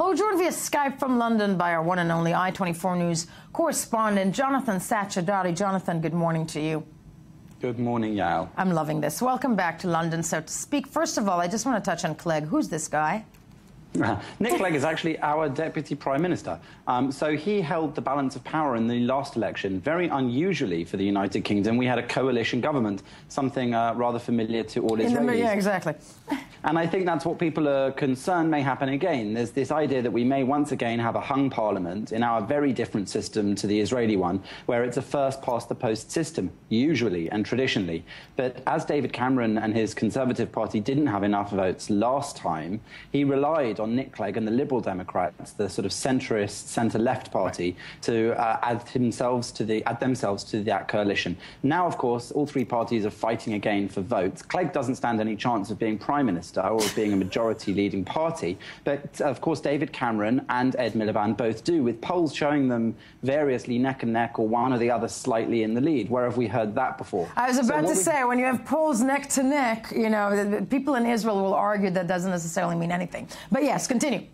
Well, we're joined via Skype from London by our one and only i24 News correspondent, Jonathan Sacerdoti. Jonathan, good morning to you. Good morning, Yael. I'm loving this. Welcome back to London. So to speak, first of all, I just want to touch on Clegg. Who's this guy? Nick Clegg is actually our Deputy Prime Minister. So he held the balance of power in the last election. Very unusually for the United Kingdom, we had a coalition government, something rather familiar to all Israelis. Yeah, exactly. And I think that's what people are concerned may happen again. There's this idea that we may once again have a hung parliament in our very different system to the Israeli one, where it's a first-past-the-post system, usually and traditionally. But as David Cameron and his Conservative Party didn't have enough votes last time, he relied on Nick Clegg and the Liberal Democrats, the sort of centrist, centre-left party, to add themselves to that coalition. Now, of course, all three parties are fighting again for votes. Clegg doesn't stand any chance of being Prime Minister or being a majority-leading party, but, of course, David Cameron and Ed Miliband both do, with polls showing them variously neck and neck or one or the other slightly in the lead. Where have we heard that before? I was about to say, when you have polls neck to neck, you know, people in Israel will argue that doesn't necessarily mean anything. But yes, continue.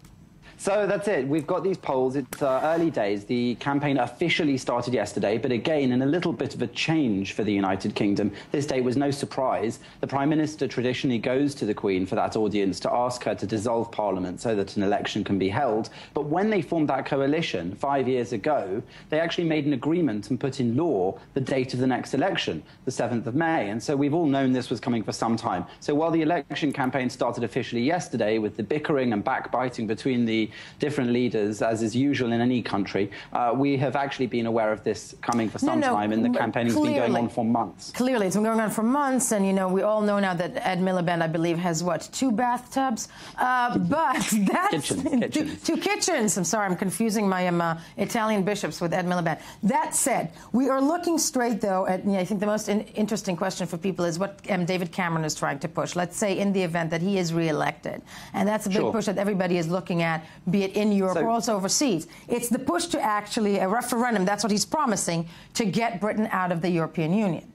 So that's it. We've got these polls. It's early days. The campaign officially started yesterday, but again, in a little bit of a change for the United Kingdom. This day was no surprise. The Prime Minister traditionally goes to the Queen for that audience to ask her to dissolve Parliament so that an election can be held. But when they formed that coalition 5 years ago, they actually made an agreement and put in law the date of the next election, the 7th of May. And so we've all known this was coming for some time. So while the election campaign started officially yesterday with the bickering and backbiting between the different leaders, as is usual in any country, we have actually been aware of this coming for some time, and the campaigning has been going on for months. Clearly, it's been going on for months, and, you know, we all know now that Ed Miliband, I believe, has, what, 2 bathtubs? But that's... Kitchens. Two kitchens. I'm sorry, I'm confusing my Italian bishops with Ed Miliband. That said, we are looking straight, though, at, I think the most interesting question for people is what David Cameron is trying to push. Let's say in the event that he is re-elected. And that's a big push that everybody is looking at, be it in Europe or also overseas. It's the push to actually a referendum. That's what he's promising, to get Britain out of the European Union.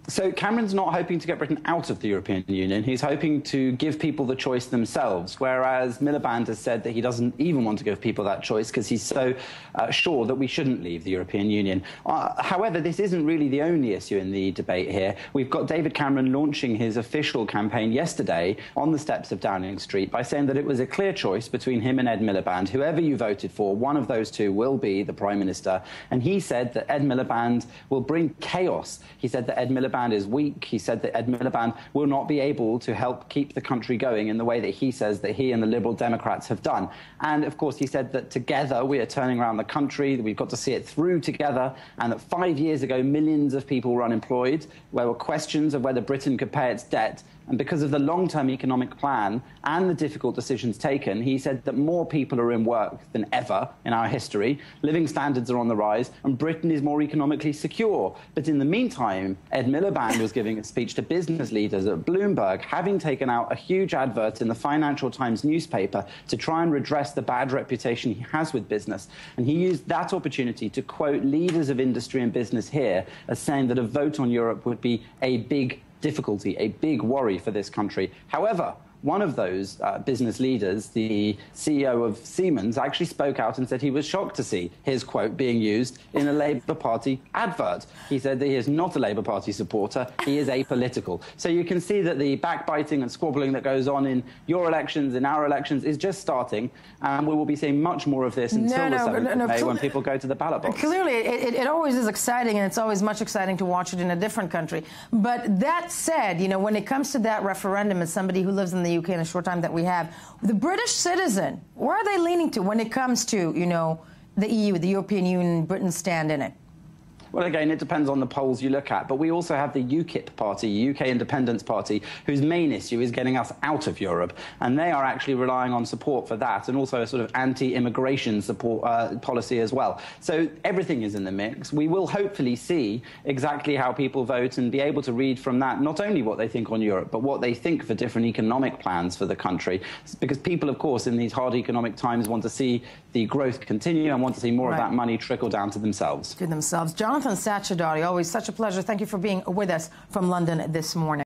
So Cameron's not hoping to get Britain out of the European Union. He's hoping to give people the choice themselves, whereas Miliband has said that he doesn't even want to give people that choice because he's so sure that we shouldn't leave the European Union. However, this isn't really the only issue in the debate here. We've got David Cameron launching his official campaign yesterday on the steps of Downing Street by saying that it was a clear choice between him and Ed Miliband. Whoever you voted for, one of those two will be the Prime Minister. And he said that Ed Miliband will bring chaos. He said that Ed Miliband is weak. He said that Ed Miliband will not be able to help keep the country going in the way that he says that he and the Liberal Democrats have done. And, of course, he said that together we are turning around the country, that we've got to see it through together, and that 5 years ago millions of people were unemployed. There were questions of whether Britain could pay its debt. And because of the long-term economic plan and the difficult decisions taken, he said that more people are in work than ever in our history, living standards are on the rise, and Britain is more economically secure. But in the meantime, Ed Miliband was giving a speech to business leaders at Bloomberg, having taken out a huge advert in the Financial Times newspaper to try and redress the bad reputation he has with business. And he used that opportunity to quote leaders of industry and business here as saying that a vote on Europe would be a big difficulty, a big worry for this country. However, one of those business leaders, the CEO of Siemens, actually spoke out and said he was shocked to see his quote being used in a Labour Party advert. He said that he is not a Labour Party supporter, he is apolitical. So you can see that the backbiting and squabbling that goes on in your elections, in our elections, is just starting, and we will be seeing much more of this until the 7th of May when people go to the ballot box. Clearly, it always is exciting, and it's always much exciting to watch it in a different country. But that said, you know, when it comes to that referendum, as somebody who lives in the UK in a short time that we have, the British citizen, where are they leaning to when it comes to, you know, the EU, the European Union, Britain's stand in it? Well, again, it depends on the polls you look at. But we also have the UKIP party, UK Independence Party, whose main issue is getting us out of Europe. And they are actually relying on support for that, and also a sort of anti-immigration support policy as well. So everything is in the mix. We will hopefully see exactly how people vote and be able to read from that not only what they think on Europe, but what they think for different economic plans for the country. Because people, of course, in these hard economic times want to see the growth continue and want to see more of that money trickle down to themselves. Jonathan Sacerdoti, always such a pleasure. Thank you for being with us from London this morning.